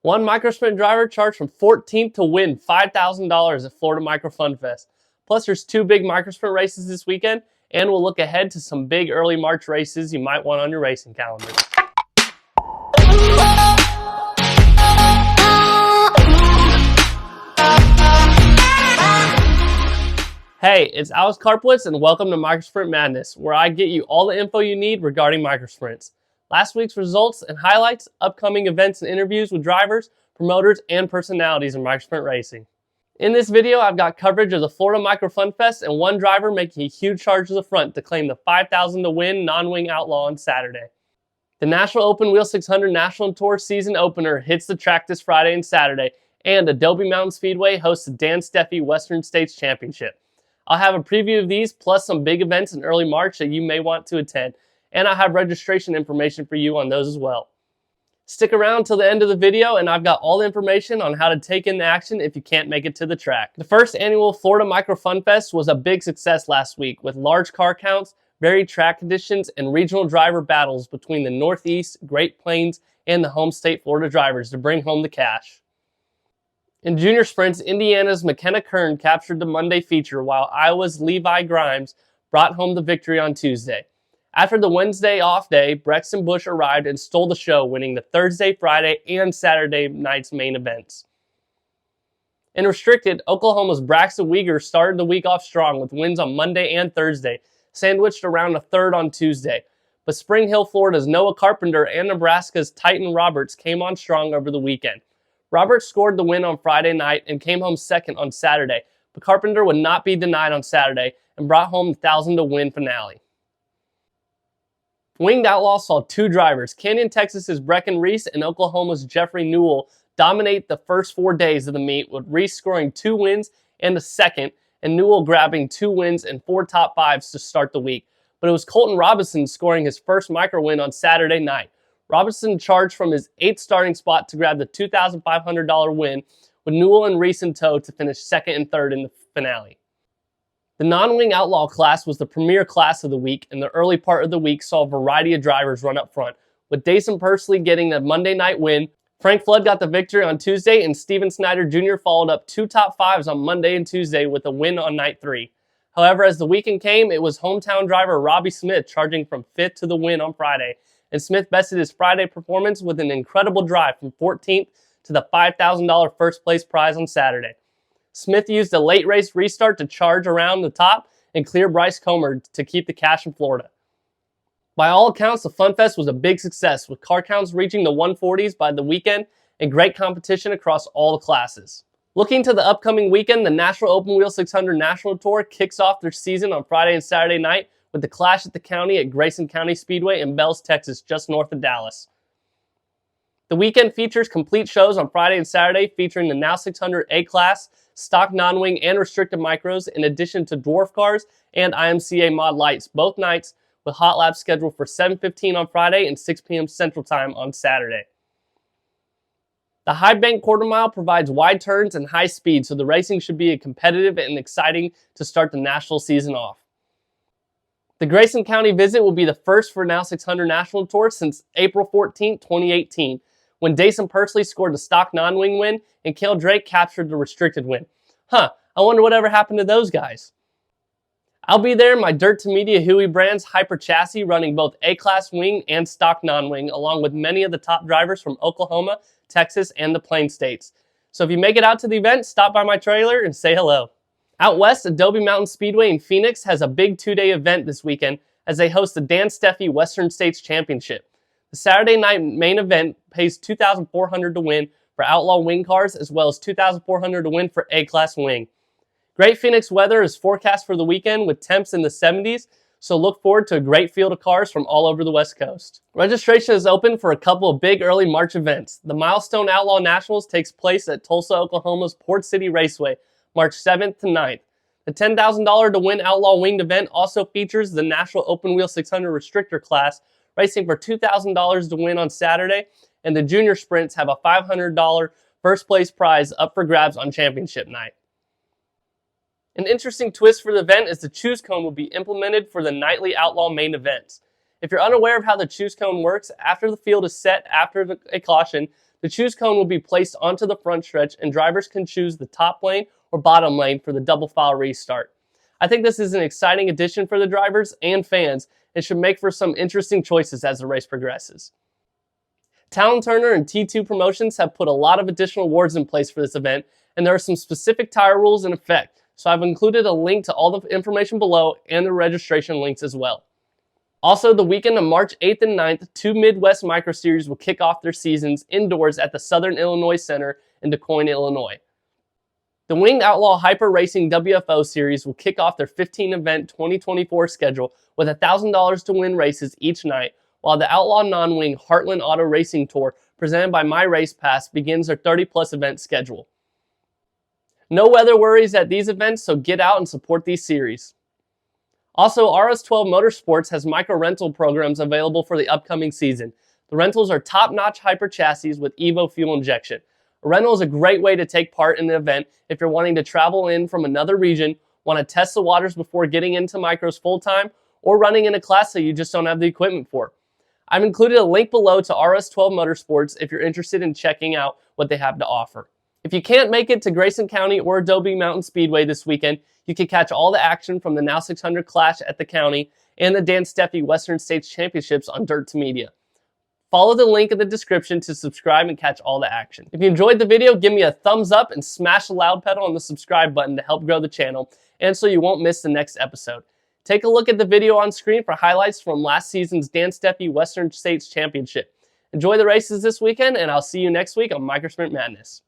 One microsprint driver charged from 14th to win $5,000 at Florida Micro Funfest. Plus, there's two big microsprint races this weekend, and we'll look ahead to some big early March races you might want on your racing calendar. Hey, it's Karpowicz and welcome to Microsprint Madness, where I get you all the info you need regarding microsprints. Last week's results and highlights, upcoming events and interviews with drivers, promoters, and personalities in microsprint racing. In this video, I've got coverage of the Florida Micro Funfest and one driver making a huge charge to the front to claim the $5,000 to win non-wing Outlaw on Saturday. The National Open Wheel 600 National Tour season opener hits the track this Friday and Saturday, and Adobe Mountain Speedway hosts the Dan Steffey Western States Championship. I'll have a preview of these, plus some big events in early March that you may want to attend, and I'll have registration information for you on those as well. Stick around till the end of the video, and I've got all the information on how to take in the action if you can't make it to the track. The first annual Florida Micro Funfest was a big success last week, with large car counts, varied track conditions, and regional driver battles between the Northeast, Great Plains, and the home state Florida drivers to bring home the cash. In junior sprints, Indiana's McKenna Kern captured the Monday feature, while Iowa's Levi Grimes brought home the victory on Tuesday. After the Wednesday off day, Brexton Bush arrived and stole the show, winning the Thursday, Friday, and Saturday night's main events. In restricted, Oklahoma's Braxton Weegar started the week off strong with wins on Monday and Thursday, sandwiched around a third on Tuesday. But Spring Hill, Florida's Noah Carpenter and Nebraska's Titan Roberts came on strong over the weekend. Roberts scored the win on Friday night and came home second on Saturday, but Carpenter would not be denied on Saturday and brought home the $1,000 to win finale. Winged Outlaw saw two drivers, Canyon, Texas's Brecken Reese and Oklahoma's Jeffrey Newell, dominate the first 4 days of the meet, with Reese scoring 2 wins and a second, and Newell grabbing 2 wins and 4 top 5s to start the week. But it was Colton Robinson scoring his first micro win on Saturday night. Robinson charged from his 8th starting spot to grab the $2,500 win, with Newell and Reese in tow to finish second and third in the finale. The non-wing Outlaw class was the premier class of the week, and the early part of the week saw a variety of drivers run up front, with Dason Pursley getting the Monday night win. Frank Flood got the victory on Tuesday, and Steven Snyder Jr. followed up 2 top 5s on Monday and Tuesday with a win on night 3. However, as the weekend came, it was hometown driver Robbie Smith charging from 5th to the win on Friday, and Smith bested his Friday performance with an incredible drive from 14th to the $5,000 first place prize on Saturday. Smith used a late race restart to charge around the top and clear Bryce Comer to keep the cash in Florida. By all accounts, the Funfest was a big success, with car counts reaching the 140s by the weekend and great competition across all the classes. Looking to the upcoming weekend, the National Open Wheel 600 National Tour kicks off their season on Friday and Saturday night with the Clash at the County at Grayson County Speedway in Bells, Texas, just north of Dallas. The weekend features complete shows on Friday and Saturday featuring the Now 600 A-Class, stock non-wing, and restricted micros, in addition to dwarf cars and IMCA mod lights, both nights, with hot laps scheduled for 7:15 on Friday and 6 p.m. Central Time on Saturday. The High Bank Quarter Mile provides wide turns and high speed, so the racing should be competitive and exciting to start the national season off. The Grayson County visit will be the first for Now 600 National Tour since April 14, 2018, when Dason Pursley scored the stock non-wing win and Cale Drake captured the restricted win. I wonder whatever happened to those guys. I'll be there in my Dirt to Media Huey Brands Hyper Chassis, running both A-Class wing and stock non-wing, along with many of the top drivers from Oklahoma, Texas, and the Plain States. So if you make it out to the event, stop by my trailer and say hello. Out west, Adobe Mountain Speedway in Phoenix has a big 2-day event this weekend as they host the Dan Steffey Western States Championship. The Saturday night main event pays $2,400 to win for Outlaw wing cars, as well as $2,400 to win for A-Class wing. Great Phoenix weather is forecast for the weekend with temps in the 70s, so look forward to a great field of cars from all over the West Coast. Registration is open for a couple of big early March events. The Milestone Outlaw Nationals takes place at Tulsa, Oklahoma's Port City Raceway, March 7th to 9th. The $10,000 to win Outlaw winged event also features the National Open Wheel 600 Restrictor class, racing for $2,000 to win on Saturday, and the junior sprints have a $500 first place prize up for grabs on championship night. An interesting twist for the event is the choose cone will be implemented for the nightly Outlaw main events. If you're unaware of how the choose cone works, after the field is set after a caution, the choose cone will be placed onto the front stretch and drivers can choose the top lane or bottom lane for the double file restart. I think this is an exciting addition for the drivers and fans and should make for some interesting choices as the race progresses. Talon Turner and T2 Promotions have put a lot of additional awards in place for this event, and there are some specific tire rules in effect, so I've included a link to all the information below and the registration links as well. Also, the weekend of March 8th and 9th, 2 Midwest Micro Series will kick off their seasons indoors at the Southern Illinois Center in Du Quoin, Illinois. The Winged Outlaw Hyper Racing WFO Series will kick off their 15-event 2024 schedule with $1,000 to win races each night, while the Outlaw Non-Wing Heartland Auto Racing Tour, presented by MyRacePass, begins their 30-plus event schedule. No weather worries at these events, so get out and support these series. Also, RS12 Motorsports has micro rental programs available for the upcoming season. The rentals are top-notch hyper chassis with Evo fuel injection. A rental is a great way to take part in the event if you're wanting to travel in from another region, want to test the waters before getting into micros full-time, or running in a class that you just don't have the equipment for. I've included a link below to RS12 Motorsports if you're interested in checking out what they have to offer. If you can't make it to Grayson County or Adobe Mountain Speedway this weekend, you can catch all the action from the Now 600 Clash at the county and the Dan Steffey Western States Championships on Dirt to Media. Follow the link in the description to subscribe and catch all the action. If you enjoyed the video, give me a thumbs up and smash the loud pedal on the subscribe button to help grow the channel and so you won't miss the next episode. Take a look at the video on screen for highlights from last season's Dan Steffey Western States Championship. Enjoy the races this weekend, and I'll see you next week on Microsprint Madness.